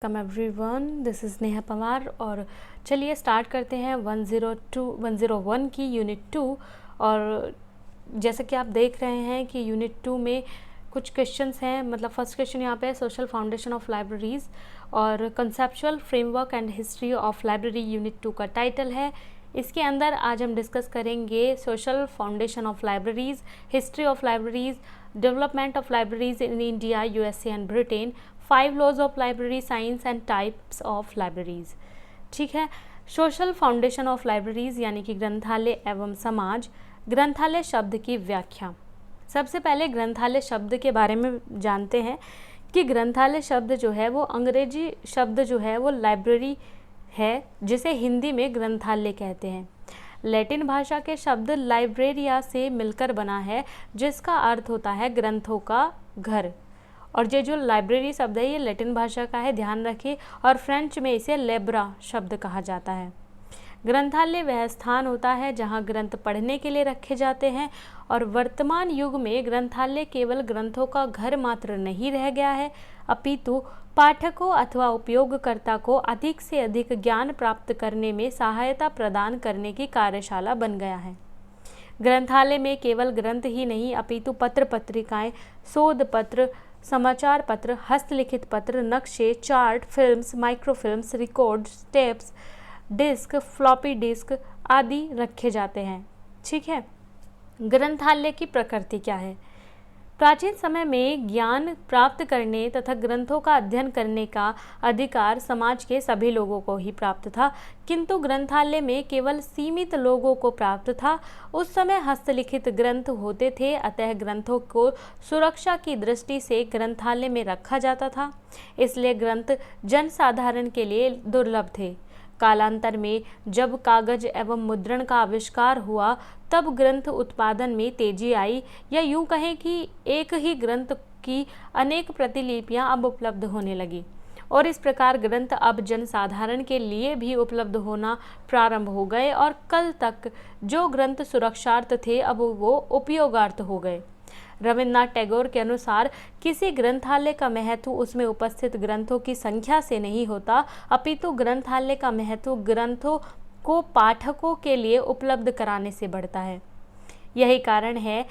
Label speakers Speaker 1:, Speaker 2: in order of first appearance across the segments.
Speaker 1: Welcome everyone, this is Neha Pawar. और चलिए start करते हैं 101 की यूनिट 2। और जैसे कि आप देख रहे हैं कि यूनिट 2 में कुछ क्वेश्चंस हैं। मतलब फर्स्ट क्वेश्चन यहाँ पे है सोशल फाउंडेशन ऑफ लाइब्रेरीज़ और conceptual framework and history of library. Unit 2 का टाइटल है। इसके अंदर आज हम डिस्कस करेंगे social foundation of libraries, history of libraries, development of libraries in India, USA and Britain, 5 laws of library science and types of libraries. ठीक है। Social foundation of libraries यानी कि ग्रंथालय एवं समाज। ग्रंथालय शब्द की व्याख्या। सबसे पहले ग्रंथालय शब्द के बारे में जानते हैं कि ग्रंथालय शब्द जो है वो अंग्रेजी शब्द जो है वो लाइब्रेरी है, जिसे हिंदी में ग्रंथालय कहते हैं। लैटिन भाषा के शब्द लाइब्रेरिया से मिलकर बना है, जिसका अर्थ होता है ग्रंथों का घर। और ये जो लाइब्रेरी शब्द है ये लैटिन भाषा का है, ध्यान रखिए। और फ्रेंच में इसे लेब्रा शब्द कहा जाता है। ग्रंथालय वह स्थान होता है जहाँ ग्रंथ पढ़ने के लिए रखे जाते हैं। और वर्तमान युग में ग्रंथालय केवल ग्रंथों का घर मात्र नहीं रह गया है, अपितु पाठकों अथवा उपयोगकर्ता को अधिक से अधिक ज्ञान प्राप्त करने में सहायता प्रदान करने की कार्यशाला बन गया है। ग्रंथालय में केवल ग्रंथ ही नहीं अपितु पत्र पत्रिकाएं, शोध पत्र, समाचार पत्र, हस्तलिखित पत्र, नक्शे, chart, films, microfilms, records, tapes, disc, floppy disc आदि रखे जाते हैं। ठीक है। ग्रंथालय की प्रकृति क्या है? प्राचीन समय में ज्ञान प्राप्त करने तथा ग्रंथों का अध्ययन करने का अधिकार समाज के सभी लोगों को ही प्राप्त था, किंतु ग्रंथालय में केवल सीमित लोगों को प्राप्त था। उस समय हस्तलिखित ग्रंथ होते थे, अतः ग्रंथों को सुरक्षा की दृष्टि से ग्रंथालय में रखा जाता था, इसलिए ग्रंथ जनसाधारण के लिए दुर्लभ थे। कालांतर में जब कागज एवं मुद्रण का आविष्कार हुआ, तब ग्रंथ उत्पादन में तेजी आई, या यूं कहें कि एक ही ग्रंथ की अनेक प्रतिलिपियां अब उपलब्ध होने लगी। और इस प्रकार ग्रंथ अब जनसाधारण के लिए भी उपलब्ध होना प्रारंभ हो गए। और कल तक जो ग्रंथ सुरक्षार्थ थे अब वो उपयोगार्थ हो गए। रविन्द्रनाथ टैगोर के अनुसार किसी ग्रंथालय का महत्व उसमें उपस्थित ग्रंथों की संख्या से नहीं होता, अपितु ग्रंथालय का महत्व ग्रंथों को पाठकों के लिए उपलब्ध कराने से बढ़ता है। यही कारण है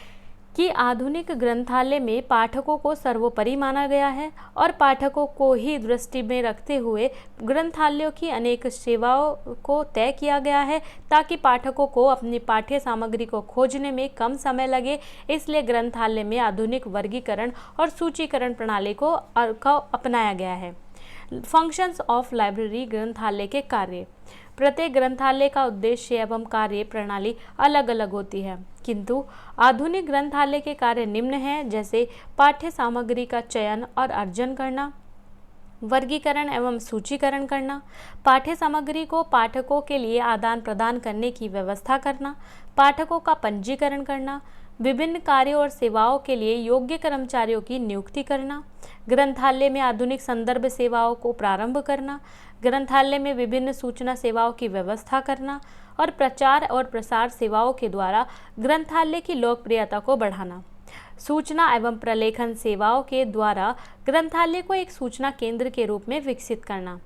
Speaker 1: कि आधुनिक ग्रंथालय में पाठकों को सर्वोपरि माना गया है और पाठकों को ही दृष्टि में रखते हुए ग्रंथालयों की अनेक सेवाओं को तय किया गया है, ताकि पाठकों को अपनी पाठ्य सामग्री को खोजने में कम समय लगे। इसलिए ग्रंथालय में आधुनिक वर्गीकरण और सूचीकरण प्रणाली को अपनाया गया है। Functions of library. ग्रंथालय के कार्य। प्रत्येक ग्रंथालय का उद्देश्य एवं कार्य प्रणाली अलग अलग होती है, किंतु आधुनिक ग्रंथालय के कार्य निम्न हैं, जैसे पाठ्य सामग्री का चयन और अर्जन करना, वर्गीकरण एवं सूचीकरण करना, पाठ्य सामग्री को पाठकों के लिए आदान प्रदान करने की व्यवस्था करना, पाठकों का पंजीकरण करना, विभिन्न कार्यों और सेवाओं के लिए योग्य कर्मचारियों की नियुक्ति करना, ग्रंथालय में आधुनिक संदर्भ सेवाओं को प्रारंभ करना, ग्रंथालय में विभिन्न सूचना सेवाओं की व्यवस्था करना और प्रचार और प्रसार सेवाओं के द्वारा ग्रंथालय की लोकप्रियता को बढ़ाना, सूचना एवं प्रलेखन सेवाओं के द्वारा ग्रंथालय को एक सूचना केंद्र के रूप में विकसित करना।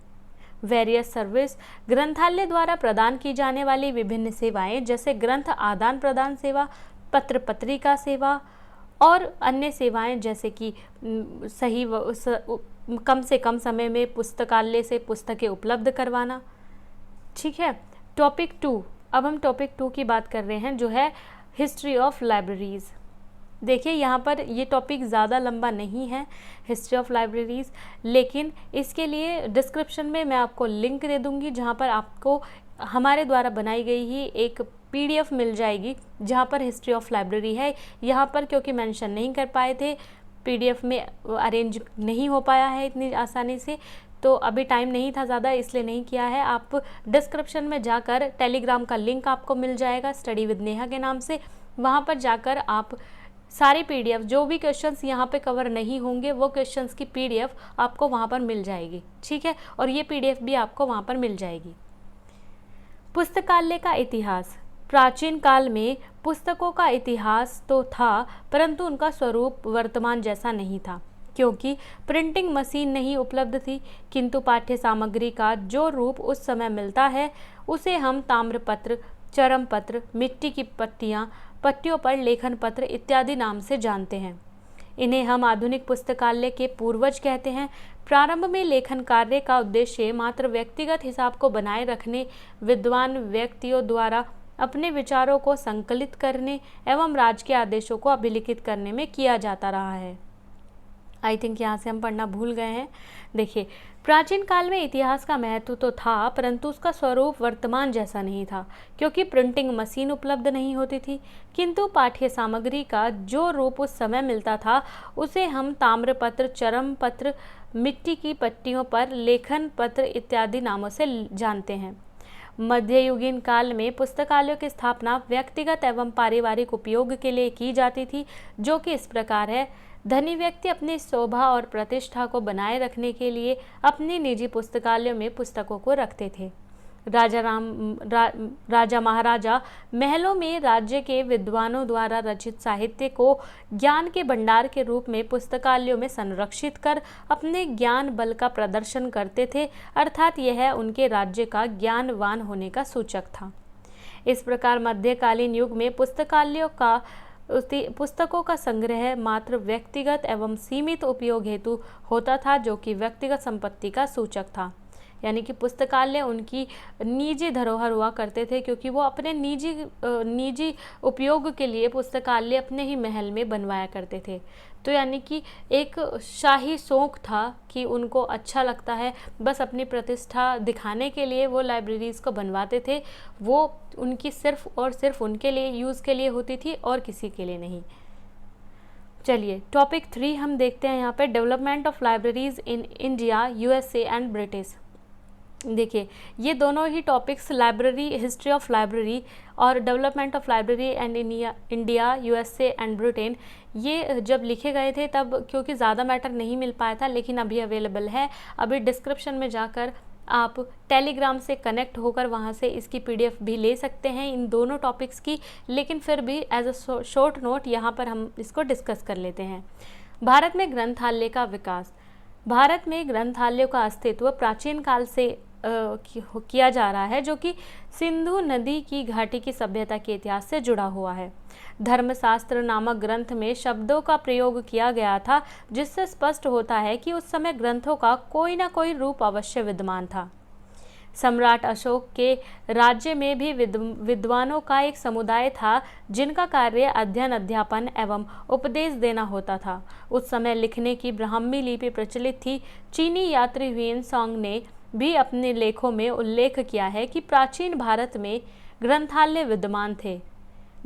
Speaker 1: Various service. ग्रंथालय द्वारा प्रदान की जाने वाली विभिन्न सेवाएं, जैसे ग्रंथ आदान प्रदान सेवा, पत्र पत्रिका सेवा और अन्य सेवाएं, जैसे कि कम से कम समय में पुस्तकालय से पुस्तकें उपलब्ध करवाना। ठीक है। टॉपिक 2। अब हम टॉपिक 2 की बात कर रहे हैं, जो है हिस्ट्री ऑफ लाइब्रेरीज़। देखिए यहाँ पर ये टॉपिक ज़्यादा लंबा नहीं है, हिस्ट्री ऑफ लाइब्रेरीज़, लेकिन इसके लिए डिस्क्रिप्शन में मैं आपको लिंक दे दूँगी, जहाँ पर आपको हमारे द्वारा बनाई गई ही एक PDF मिल जाएगी, जहाँ पर हिस्ट्री ऑफ लाइब्रेरी है। यहाँ पर क्योंकि मेंशन नहीं कर पाए थे, PDF में अरेंज नहीं हो पाया है इतनी आसानी से, तो अभी टाइम नहीं था ज़्यादा, इसलिए नहीं किया है। आप डिस्क्रिप्शन में जाकर टेलीग्राम का लिंक आपको मिल जाएगा स्टडी विद नेहा के नाम से, वहाँ पर जाकर आप सारी PDF, जो भी क्वेश्चंस यहाँ पे कवर नहीं होंगे वो क्वेश्चंस की PDF आपको वहाँ पर मिल जाएगी। ठीक है। और ये PDF भी आपको वहाँ पर मिल जाएगी। पुस्तकालय का इतिहास। प्राचीन काल में पुस्तकों का इतिहास तो था, परंतु उनका स्वरूप वर्तमान जैसा नहीं था। क्योंकि प्रिंटिंग मशीन नहीं उपलब्ध थी, किंतु पाठ्य सामग्री का जो रूप उस समय मिलता है उसे हम ताम्रपत्र, चरमपत्र, मिट्टी की पट्टियों पर लेखन पत्र इत्यादि नाम से जानते हैं। इन्हें हम आधुनिक पुस्तकालय के पूर्वज कहते हैं। प्रारंभ में लेखन कार्य का उद्देश्य मात्र व्यक्तिगत हिसाब को बनाए रखने, विद्वान व्यक्तियों द्वारा अपने विचारों को संकलित करने एवं राज्य के आदेशों को अभिलिखित करने में किया जाता रहा है। आई थिंक यहाँ से हम पढ़ना भूल गए हैं। देखिए, प्राचीन काल में इतिहास का महत्व तो था, परंतु उसका स्वरूप वर्तमान जैसा नहीं था, क्योंकि प्रिंटिंग मशीन उपलब्ध नहीं होती थी। किंतु पाठ्य सामग्री का जो रूप उस समय मिलता था उसे हम ताम्रपत्र, चरमपत्र, मिट्टी की पट्टियों पर लेखन पत्र इत्यादि नामों से जानते हैं। मध्ययुगीन काल में पुस्तकालयों की स्थापना व्यक्तिगत एवं पारिवारिक उपयोग के लिए की जाती थी, जो कि इस प्रकार है। धनी व्यक्ति अपनी शोभा और प्रतिष्ठा को बनाए रखने के लिए अपने निजी पुस्तकालयों में पुस्तकों को रखते थे। राजा महाराजा महलों में राज्य के विद्वानों द्वारा रचित साहित्य को ज्ञान के भंडार के रूप में पुस्तकालयों में संरक्षित कर अपने ज्ञान बल का प्रदर्शन करते थे, अर्थात यह उनके राज्य का ज्ञानवान होने का सूचक था। इस प्रकार मध्यकालीन युग में पुस्तकों का संग्रह मात्र व्यक्तिगत एवं सीमित उपयोग हेतु होता था, जो कि व्यक्तिगत संपत्ति का सूचक था। यानी कि पुस्तकालय उनकी निजी धरोहर हुआ करते थे, क्योंकि वो अपने निजी उपयोग के लिए पुस्तकालय अपने ही महल में बनवाया करते थे। तो यानी कि एक शाही शौक था कि उनको अच्छा लगता है, बस अपनी प्रतिष्ठा दिखाने के लिए वो लाइब्रेरीज़ को बनवाते थे। वो उनकी सिर्फ और सिर्फ उनके लिए यूज़ के लिए होती थी और किसी के लिए नहीं। चलिए, टॉपिक 3 हम देखते हैं यहाँ पे, development of libraries in India, USA and British. देखिए, ये दोनों ही topics, library, history of library और development of library and India, USA and Britain, ये जब लिखे गए थे तब क्योंकि ज़्यादा मैटर नहीं मिल पाया था, लेकिन अभी अवेलेबल है। अभी डिस्क्रिप्शन में जाकर आप टेलीग्राम से कनेक्ट होकर वहाँ से इसकी पीडीएफ भी ले सकते हैं इन दोनों टॉपिक्स की, लेकिन फिर भी एज अ शॉर्ट नोट यहाँ पर हम इसको डिस्कस कर लेते हैं। भारत में ग्रंथालय का विकास। भारत में ग्रंथालयों का अस्तित्व प्राचीन काल से किया जा रहा है, जो कि सिंधु नदी की घाटी की सभ्यता के इतिहास से जुड़ा हुआ है। धर्मशास्त्र नामक ग्रंथ में शब्दों का प्रयोग किया गया था, जिससे स्पष्ट होता है कि उस समय ग्रंथों का कोई ना कोई रूप अवश्य विद्यमान था। सम्राट अशोक के राज्य में भी विद्वानों का एक समुदाय था, जिनका कार्य अध्ययन, अध्यापन एवं उपदेश देना होता था। उस समय लिखने की ब्राह्मी लिपि प्रचलित थी। चीनी यात्री ह्वेनसांग ने भी अपने लेखों में उल्लेख किया है कि प्राचीन भारत में ग्रंथालय विद्यमान थे।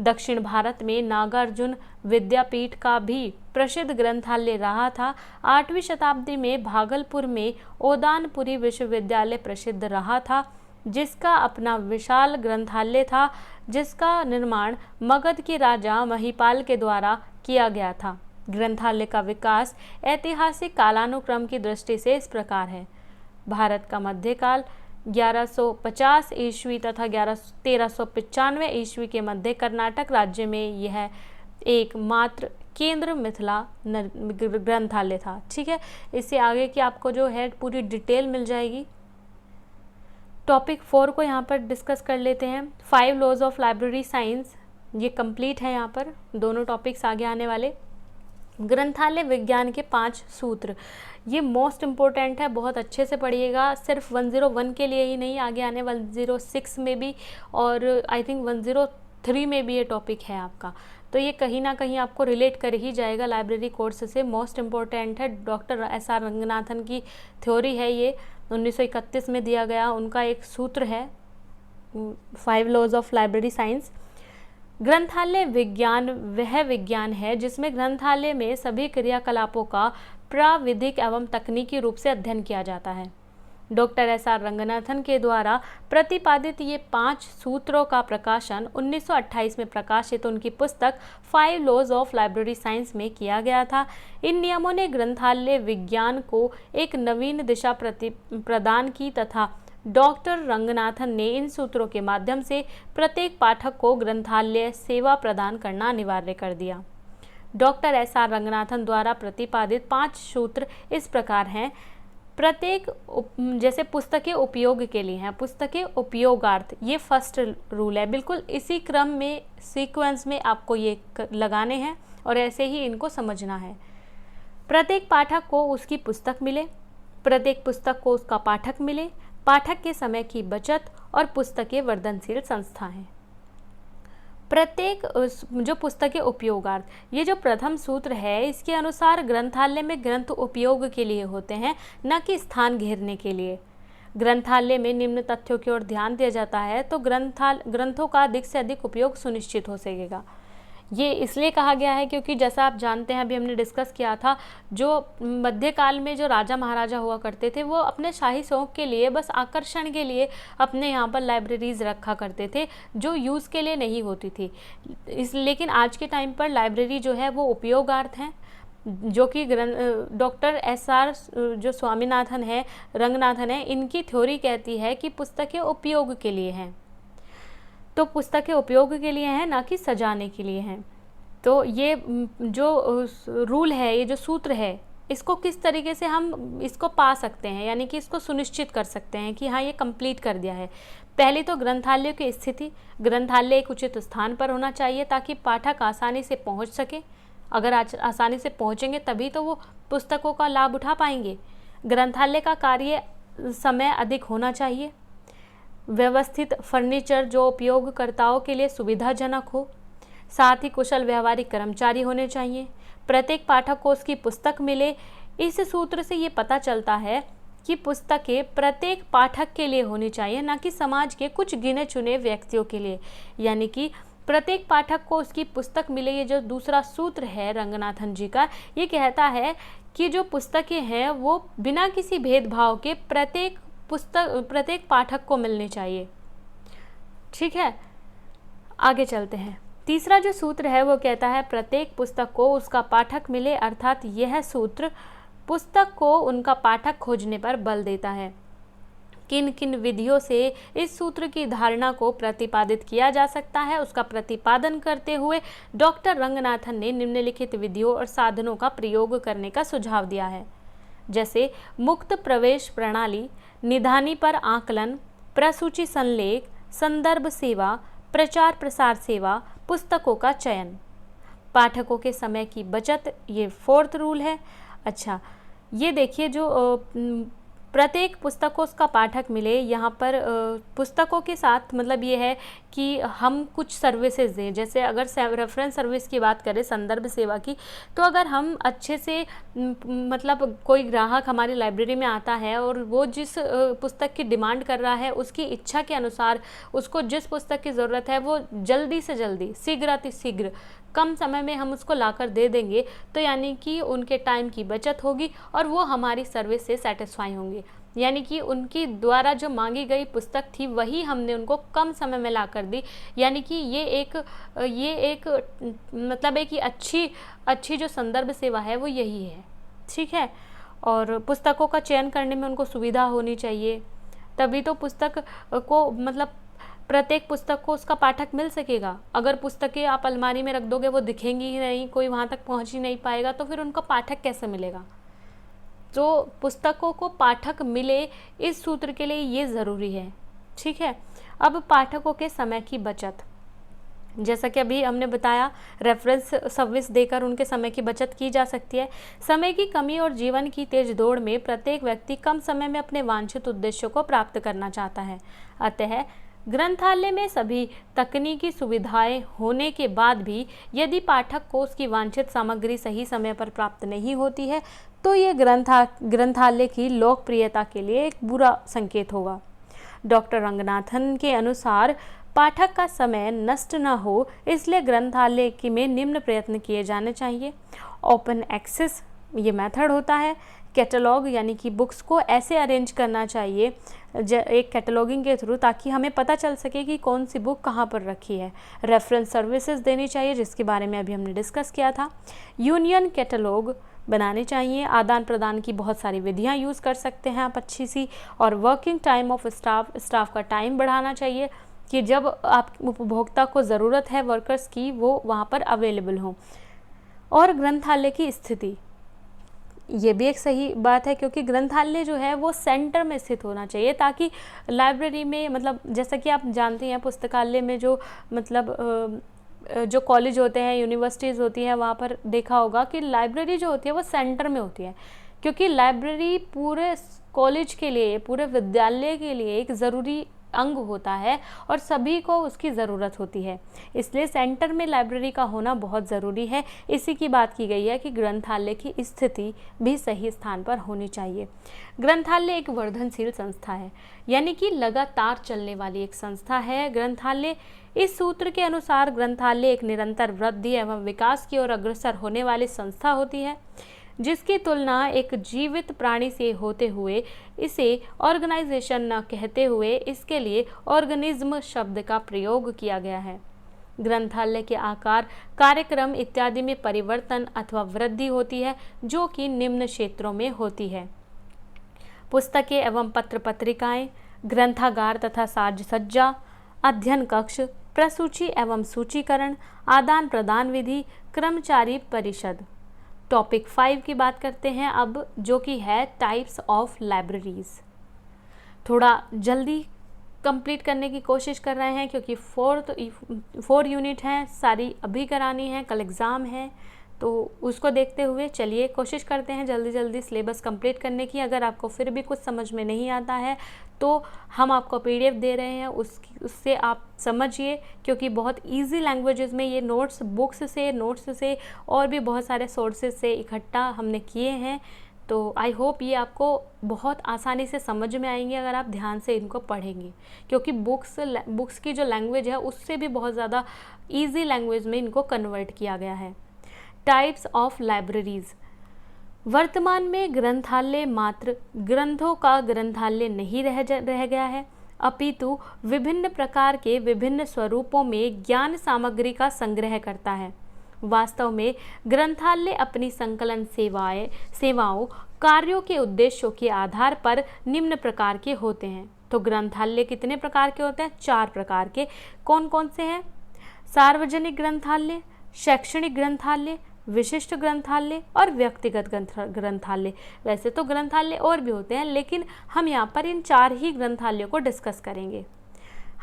Speaker 1: दक्षिण भारत में नागार्जुन विद्यापीठ का भी प्रसिद्ध ग्रंथालय रहा था। 8वीं शताब्दी में भागलपुर में ओदानपुरी विश्वविद्यालय प्रसिद्ध रहा था, जिसका अपना विशाल ग्रंथालय था, जिसका निर्माण मगध के राजा महिपाल के द्वारा किया गया था। ग्रंथालय का विकास ऐतिहासिक कालानुक्रम की दृष्टि से इस प्रकार है। भारत का मध्यकाल 1150 ईस्वी तथा 1395 ईस्वी के मध्य कर्नाटक राज्य में यह एकमात्र केंद्र मिथिला ग्रंथालय था। ठीक है, इससे आगे की आपको जो है पूरी डिटेल मिल जाएगी। टॉपिक 4 को यहाँ पर डिस्कस कर लेते हैं। 5 लॉज ऑफ लाइब्रेरी साइंस, ये कंप्लीट है यहाँ पर दोनों टॉपिक्स आगे आने वाले। ग्रंथालय विज्ञान के 5 सूत्र, ये मोस्ट इम्पोर्टेंट है, बहुत अच्छे से पढ़िएगा। सिर्फ 101 के लिए ही नहीं, आगे आने 106 में भी और आई थिंक 103 में भी ये टॉपिक है आपका। तो ये कहीं ना कहीं आपको रिलेट कर ही जाएगा लाइब्रेरी कोर्स से। मोस्ट इम्पोर्टेंट है। Doctor S R. रंगनाथन की थ्योरी है, ये 1931 में दिया गया, उनका एक सूत्र है 5 लॉज ऑफ लाइब्रेरी साइंस। ग्रंथालय विज्ञान वह विज्ञान है जिसमें ग्रंथालय में सभी क्रियाकलापों का प्राविधिक एवं तकनीकी रूप से अध्ययन किया जाता है। Doctor S R. रंगनाथन के द्वारा प्रतिपादित ये 5 सूत्रों का प्रकाशन 1928 में प्रकाशित उनकी पुस्तक 5 लॉज ऑफ लाइब्रेरी साइंस में किया गया था। इन नियमों ने ग्रंथालय विज्ञान को एक नवीन दिशा प्रदान की तथा डॉक्टर रंगनाथन ने इन सूत्रों के माध्यम से प्रत्येक पाठक को ग्रंथालय सेवा प्रदान करना अनिवार्य कर दिया। Doctor S R. रंगनाथन द्वारा प्रतिपादित 5 सूत्र इस प्रकार हैं। प्रत्येक जैसे पुस्तकें उपयोग के लिए हैं, पुस्तकें उपयोगार्थ, ये फर्स्ट रूल है। बिल्कुल इसी क्रम में, सीक्वेंस में आपको ये लगाने हैं और ऐसे ही इनको समझना है। प्रत्येक पाठक को उसकी पुस्तक मिले, प्रत्येक पुस्तक को उसका पाठक मिले, पाठक के समय की बचत और पुस्तकें वर्धनशील संस्था हैं। प्रत्येक जो पुस्तकें उपयोगार्थ, ये जो प्रथम सूत्र है इसके अनुसार ग्रंथालय में ग्रंथ उपयोग के लिए होते हैं, न कि स्थान घेरने के लिए। ग्रंथालय में निम्न तथ्यों की ओर ध्यान दिया जाता है तो ग्रंथों का अधिक से अधिक उपयोग सुनिश्चित हो सकेगा। ये इसलिए कहा गया है क्योंकि जैसा आप जानते हैं, अभी हमने डिस्कस किया था, जो मध्यकाल में जो राजा महाराजा हुआ करते थे वो अपने शाही शौक के लिए, बस आकर्षण के लिए अपने यहाँ पर लाइब्रेरीज रखा करते थे जो यूज़ के लिए नहीं होती थी। लेकिन आज के टाइम पर लाइब्रेरी जो है वो उपयोगार्थ हैं, जो कि डॉक्टर एस.आर. जो स्वामीनाथन है, रंगनाथन है, इनकी थ्योरी कहती है कि पुस्तकें उपयोग के लिए हैं। तो पुस्तकें उपयोग के लिए हैं, ना कि सजाने के लिए हैं। तो ये जो रूल है, ये जो सूत्र है, इसको किस तरीके से हम इसको पा सकते हैं, यानी कि इसको सुनिश्चित कर सकते हैं कि हाँ ये कंप्लीट कर दिया है। पहले तो ग्रंथालय की स्थिति, ग्रंथालय एक उचित स्थान पर होना चाहिए ताकि पाठक आसानी से पहुंच सके। अगर आसानी से पहुंचेंगे तभी तो वो पुस्तकों का लाभ उठा पाएंगे। ग्रंथालय का कार्य समय अधिक होना चाहिए। व्यवस्थित फर्नीचर जो उपयोगकर्ताओं के लिए सुविधाजनक हो। साथ ही कुशल व्यवहारिक कर्मचारी होने चाहिए। प्रत्येक पाठक को उसकी पुस्तक मिले। इस सूत्र से ये पता चलता है कि पुस्तकें प्रत्येक पाठक के लिए होनी चाहिए, ना कि समाज के कुछ गिने चुने व्यक्तियों के लिए। यानी कि प्रत्येक पाठक को उसकी पुस्तक मिले, ये जो दूसरा सूत्र है रंगनाथन जी का, ये कहता है कि जो पुस्तकें हैं वो बिना किसी भेदभाव के प्रत्येक पाठक को मिलनी चाहिए। ठीक है, आगे चलते हैं। तीसरा जो सूत्र है वो कहता है प्रत्येक पुस्तक को उसका पाठक मिले, अर्थात यह सूत्र पुस्तक को उनका पाठक खोजने पर बल देता है। किन किन विधियों से इस सूत्र की धारणा को प्रतिपादित किया जा सकता है, उसका प्रतिपादन करते हुए डॉक्टर रंगनाथन ने निम्नलिखित विधियों और साधनों का प्रयोग करने का सुझाव दिया है। जैसे मुक्त प्रवेश प्रणाली, निधानी पर आकलन, प्रसूचि संलेख, संदर्भ सेवा, प्रचार प्रसार सेवा, पुस्तकों का चयन, पाठकों के समय की बचत, ये 4th रूल है। अच्छा, ये देखिए जो प्रत्येक पुस्तक को उसका पाठक मिले, यहाँ पर पुस्तकों के साथ मतलब ये है कि हम कुछ सर्विसेज दें। जैसे अगर रेफरेंस सर्विस की बात करें, संदर्भ सेवा की, तो अगर हम अच्छे से मतलब कोई ग्राहक हमारी लाइब्रेरी में आता है और वो जिस पुस्तक की डिमांड कर रहा है, उसकी इच्छा के अनुसार उसको जिस पुस्तक की ज़रूरत है वो जल्दी से जल्दी, शीघ्र कम समय में हम उसको लाकर दे देंगे, तो यानी कि उनके टाइम की बचत होगी और वो हमारी सर्विस से सेटिस्फाई होंगे। यानी कि उनकी द्वारा जो मांगी गई पुस्तक थी वही हमने उनको कम समय में ला कर दी। यानी कि ये एक मतलब है कि अच्छी जो संदर्भ सेवा है वो यही है। ठीक है, और पुस्तकों का चयन करने में उनको सुविधा होनी चाहिए, तभी तो पुस्तक को मतलब प्रत्येक पुस्तक को उसका पाठक मिल सकेगा। अगर पुस्तकें आप अलमारी में रख दोगे, वो दिखेंगी ही नहीं, कोई वहाँ तक पहुँच ही नहीं पाएगा, तो फिर उनका पाठक कैसे मिलेगा। तो पुस्तकों को पाठक मिले, इस सूत्र के लिए ये ज़रूरी है। ठीक है, अब पाठकों के समय की बचत, जैसा कि अभी हमने बताया, रेफरेंस सर्विस देकर उनके समय की बचत की जा सकती है। समय की कमी और जीवन की तेज दौड़ में प्रत्येक व्यक्ति कम समय में अपने वांछित उद्देश्यों को प्राप्त करना चाहता है। अतः ग्रंथालय में सभी तकनीकी सुविधाएं होने के बाद भी यदि पाठक को उसकी वांछित सामग्री सही समय पर प्राप्त नहीं होती है, तो ये ग्रंथालय की लोकप्रियता के लिए एक बुरा संकेत होगा। डॉक्टर रंगनाथन के अनुसार पाठक का समय नष्ट न हो, इसलिए ग्रंथालय में निम्न प्रयत्न किए जाने चाहिए। ओपन एक्सेस ये मेथड होता है। कैटलॉग यानी कि बुक्स को ऐसे अरेंज करना चाहिए एक कैटलॉगिंग के थ्रू, ताकि हमें पता चल सके कि कौन सी बुक कहाँ पर रखी है। रेफरेंस सर्विसेज देनी चाहिए, जिसके बारे में अभी हमने डिस्कस किया था। यूनियन कैटलॉग बनाने चाहिए। आदान प्रदान की बहुत सारी विधियाँ यूज़ कर सकते हैं आप अच्छी सी। और वर्किंग टाइम ऑफ स्टाफ का टाइम बढ़ाना चाहिए कि जब आप उपभोक्ता को ज़रूरत है वर्कर्स की, वो वहाँ पर अवेलेबल हों। और ग्रंथालय की स्थिति, ये भी एक सही बात है, क्योंकि ग्रंथालय जो है वो सेंटर में स्थित होना चाहिए, ताकि लाइब्रेरी में, मतलब जैसा कि आप जानते हैं पुस्तकालय में जो मतलब जो कॉलेज होते हैं, यूनिवर्सिटीज़ होती हैं, वहाँ पर देखा होगा कि लाइब्रेरी जो होती है वो सेंटर में होती है, क्योंकि लाइब्रेरी पूरे कॉलेज के लिए, पूरे विद्यालय के लिए एक ज़रूरी अंग होता है और सभी को उसकी ज़रूरत होती है, इसलिए सेंटर में लाइब्रेरी का होना बहुत ज़रूरी है। इसी की बात की गई है कि ग्रंथालय की स्थिति भी सही स्थान पर होनी चाहिए। ग्रंथालय एक वर्धनशील संस्था है, यानी कि लगातार चलने वाली एक संस्था है ग्रंथालय। इस सूत्र के अनुसार ग्रंथालय एक निरंतर वृद्धि एवं विकास की ओर अग्रसर होने वाली संस्था होती है, जिसकी तुलना एक जीवित प्राणी से होते हुए इसे ऑर्गेनाइजेशन न कहते हुए इसके लिए ऑर्गेनिज्म शब्द का प्रयोग किया गया है। ग्रंथालय के आकार, कार्यक्रम इत्यादि में परिवर्तन अथवा वृद्धि होती है, जो कि निम्न क्षेत्रों में होती है: पुस्तकें एवं पत्र पत्रिकाएं, ग्रंथागार तथा साज सज्जा, अध्ययन कक्ष, प्रसूची एवं सूचीकरण, आदान प्रदान विधि, कर्मचारी परिषद। टॉपिक 5 की बात करते हैं अब, जो कि है टाइप्स ऑफ लाइब्रेरीज। थोड़ा जल्दी कंप्लीट करने की कोशिश कर रहे हैं, क्योंकि 4 यूनिट हैं, सारी अभी करानी है, कल एग्ज़ाम है, तो उसको देखते हुए चलिए कोशिश करते हैं जल्दी जल्दी सिलेबस कंप्लीट करने की। अगर आपको फिर भी कुछ समझ में नहीं आता है तो हम आपको PDF दे रहे हैं, उससे आप समझिए, क्योंकि बहुत इजी लैंग्वेजेस में ये नोट्स नोट्स से और भी बहुत सारे सोर्सेज से इकट्ठा हमने किए हैं। तो आई होप ये आपको बहुत आसानी से समझ में आएंगे अगर आप ध्यान से इनको पढ़ेंगे, क्योंकि बुक्स की जो लैंग्वेज है उससे भी बहुत ज़्यादा ईजी लैंग्वेज में इनको कन्वर्ट किया गया है। Types of libraries. वर्तमान में ग्रंथालय मात्र ग्रंथों का ग्रंथालय नहीं रह गया है, अपितु विभिन्न प्रकार के विभिन्न स्वरूपों में ज्ञान सामग्री का संग्रह करता है। वास्तव में ग्रंथालय अपनी संकलन सेवाओं कार्यों के उद्देश्यों के आधार पर निम्न प्रकार के होते हैं। तो ग्रंथालय कितने प्रकार के होते हैं? 4 प्रकार के। कौन कौन से हैं? सार्वजनिक ग्रंथालय, शैक्षणिक ग्रंथालय, विशिष्ट ग्रंथालय और व्यक्तिगत ग्रंथालय। वैसे तो ग्रंथालय और भी होते हैं, लेकिन हम यहाँ पर इन 4 ही ग्रंथालयों को डिस्कस करेंगे।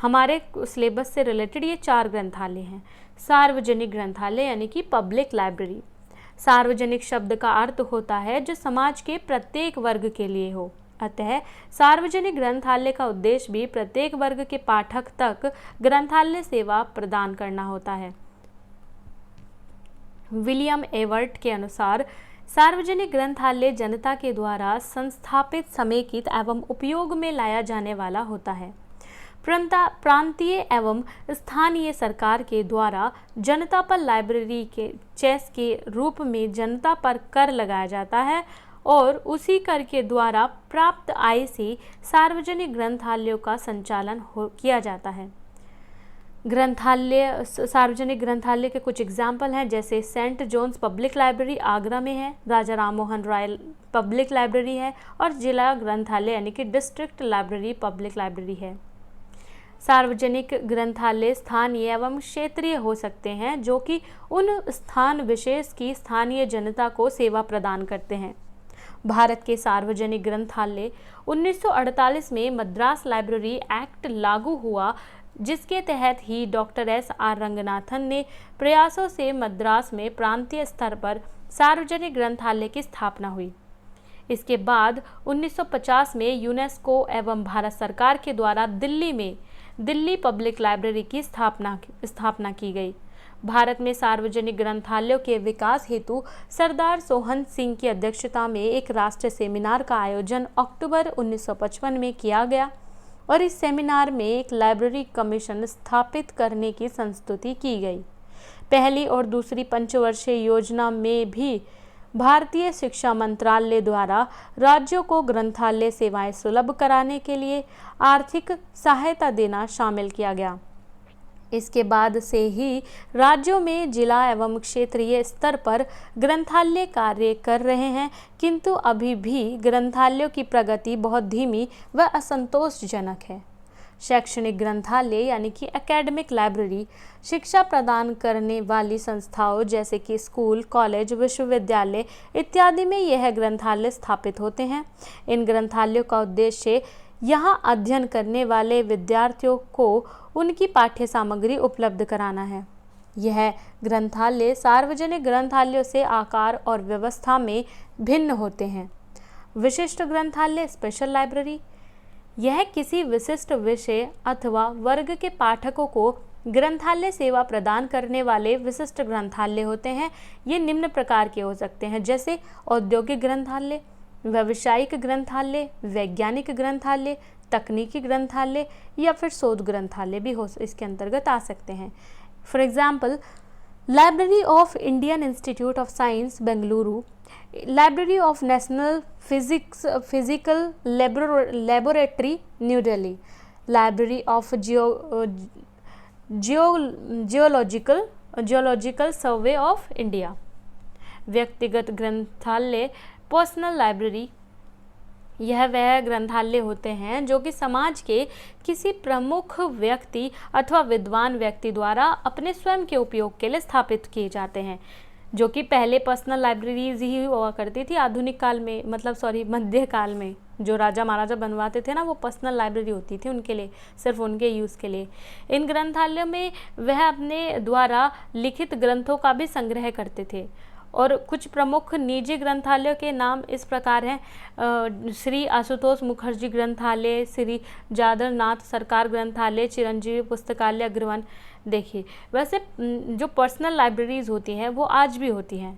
Speaker 1: हमारे सिलेबस से रिलेटेड ये 4 ग्रंथालय हैं। सार्वजनिक ग्रंथालय यानी कि पब्लिक लाइब्रेरी। सार्वजनिक शब्द का अर्थ होता है जो समाज के प्रत्येक वर्ग के लिए हो, अतः सार्वजनिक ग्रंथालय का उद्देश्य भी प्रत्येक वर्ग के पाठक तक ग्रंथालय सेवा प्रदान करना होता है। विलियम एवर्ट के अनुसार सार्वजनिक ग्रंथालय जनता के द्वारा संस्थापित, समेकित एवं उपयोग में लाया जाने वाला होता है। प्रांतीय एवं स्थानीय सरकार के द्वारा जनता पर लाइब्रेरी के चेस के रूप में जनता पर कर लगाया जाता है और उसी कर के द्वारा प्राप्त आय से सार्वजनिक ग्रंथालयों का संचालन किया जाता है। सार्वजनिक ग्रंथालय के कुछ एग्जाम्पल हैं, जैसे saint John's public library Agra में है, राजा राम मोहन राय पब्लिक लाइब्रेरी है और जिला ग्रंथालय यानी कि डिस्ट्रिक्ट लाइब्रेरी पब्लिक लाइब्रेरी है। सार्वजनिक ग्रंथालय स्थानीय एवं क्षेत्रीय हो सकते हैं, जो कि उन स्थान विशेष की स्थानीय जनता को सेवा प्रदान करते हैं। भारत के सार्वजनिक ग्रंथालय 1948 में मद्रास लाइब्रेरी एक्ट लागू हुआ, जिसके तहत ही डॉक्टर SR रंगनाथन ने प्रयासों से मद्रास में प्रांतीय स्तर पर सार्वजनिक ग्रंथालय की स्थापना हुई। इसके बाद 1950 में यूनेस्को एवं भारत सरकार के द्वारा दिल्ली में दिल्ली पब्लिक लाइब्रेरी की स्थापना की गई। भारत में सार्वजनिक ग्रंथालयों के विकास हेतु सरदार सोहन सिंह की अध्यक्षता में एक राष्ट्रीय सेमिनार का आयोजन अक्टूबर 1955 में किया गया और इस सेमिनार में एक लाइब्रेरी कमीशन स्थापित करने की संस्तुति की गई। पहली और दूसरी पंचवर्षीय योजना में भी भारतीय शिक्षा मंत्रालय द्वारा राज्यों को ग्रंथालय सेवाएं सुलभ कराने के लिए आर्थिक सहायता देना शामिल किया गया। इसके बाद से ही राज्यों में जिला एवं क्षेत्रीय स्तर पर ग्रंथालय कार्य कर रहे हैं, किंतु अभी भी ग्रंथालयों की प्रगति बहुत धीमी व असंतोषजनक है। शैक्षणिक ग्रंथालय यानी कि एकेडमिक लाइब्रेरी शिक्षा प्रदान करने वाली संस्थाओं जैसे कि स्कूल, कॉलेज, विश्वविद्यालय इत्यादि में यह ग्रंथालय स्थापित होते हैं। इन ग्रंथालयों का उद्देश्य यहाँ अध्ययन करने वाले विद्यार्थियों को उनकी पाठ्य सामग्री उपलब्ध कराना है। यह ग्रंथालय सार्वजनिक ग्रंथालयों से आकार और व्यवस्था में भिन्न होते हैं। विशिष्ट ग्रंथालय स्पेशल लाइब्रेरी, यह किसी विशिष्ट विषय अथवा वर्ग के पाठकों को ग्रंथालय सेवा प्रदान करने वाले विशिष्ट ग्रंथालय होते हैं। ये निम्न प्रकार के हो सकते हैं जैसे औद्योगिक ग्रंथालय, व्यावसायिक ग्रंथालय, वैज्ञानिक ग्रंथालय, तकनीकी ग्रंथालय या फिर शोध ग्रंथालय भी हो इसके अंतर्गत आ सकते हैं। For example, library of Indian institute of science Bengaluru, library of national physical laboratory new Delhi, library of geological survey of India. व्यक्तिगत ग्रंथालय पर्सनल लाइब्रेरी, यह वह ग्रंथालय होते हैं जो कि समाज के किसी प्रमुख व्यक्ति अथवा विद्वान व्यक्ति द्वारा अपने स्वयं के उपयोग के लिए स्थापित किए जाते हैं, जो कि पहले पर्सनल लाइब्रेरीज ही हुआ करती थी। आधुनिक काल में मध्य काल में जो राजा महाराजा बनवाते थे ना, वो पर्सनल लाइब्रेरी होती थी उनके लिए, सिर्फ उनके यूज़ के लिए। इन ग्रंथालयों में वह अपने द्वारा लिखित ग्रंथों का भी संग्रह करते थे। और कुछ प्रमुख निजी ग्रंथालयों के नाम इस प्रकार हैं: श्री आशुतोष मुखर्जी ग्रंथालय, श्री जादर नाथ सरकार ग्रंथालय, चिरंजीवी पुस्तकालय अग्रवन। देखिए, वैसे जो पर्सनल लाइब्रेरीज होती हैं वो आज भी होती हैं,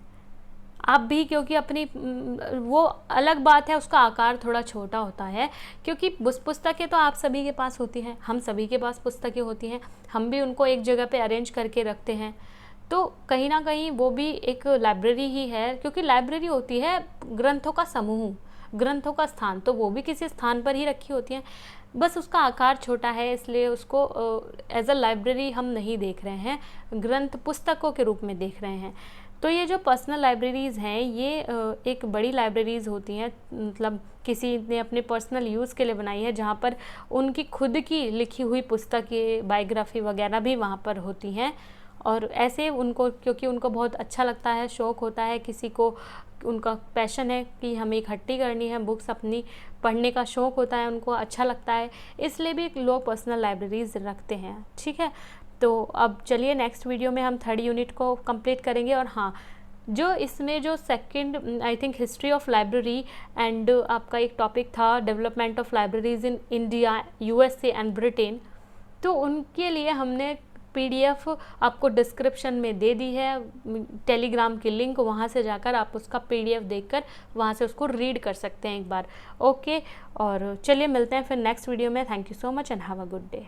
Speaker 1: आप भी, क्योंकि अपनी वो अलग बात है, उसका आकार थोड़ा छोटा होता है, क्योंकि पुस्तकें तो आप सभी के पास होती हैं, हम सभी के पास पुस्तकें होती हैं, हम भी उनको एक जगह पे अरेंज करके रखते हैं। तो कहीं ना कहीं वो भी एक लाइब्रेरी ही है, क्योंकि लाइब्रेरी होती है ग्रंथों का समूह, ग्रंथों का स्थान, तो वो भी किसी स्थान पर ही रखी होती हैं, बस उसका आकार छोटा है, इसलिए उसको एज अ लाइब्रेरी हम नहीं देख रहे हैं, ग्रंथ पुस्तकों के रूप में देख रहे हैं। तो ये जो पर्सनल लाइब्रेरीज़ हैं ये एक बड़ी लाइब्रेरीज़ होती हैं, मतलब किसी ने अपने पर्सनल यूज़ के लिए बनाई है, जहाँ पर उनकी खुद की लिखी हुई पुस्तकें, बायोग्राफी वगैरह भी वहाँ पर होती हैं। और ऐसे उनको, क्योंकि उनको बहुत अच्छा लगता है, शौक़ होता है, किसी को उनका पैशन है कि हमें इकट्ठी करनी है बुक्स, अपनी पढ़ने का शौक़ होता है, उनको अच्छा लगता है, इसलिए भी लोग पर्सनल लाइब्रेरीज़ रखते हैं। ठीक है, तो अब चलिए नेक्स्ट वीडियो में हम 3rd यूनिट को कंप्लीट करेंगे। और हाँ, जो इसमें जो second I think history of library and आपका एक टॉपिक था development of libraries in India, USA and Britain, तो उनके लिए हमने PDF आपको डिस्क्रिप्शन में दे दी है, टेलीग्राम की लिंक, वहाँ से जाकर आप उसका PDF देखकर वहाँ से उसको रीड कर सकते हैं एक बार। ओके, और चलिए मिलते हैं फिर नेक्स्ट वीडियो में। Thank you so much and have a good day.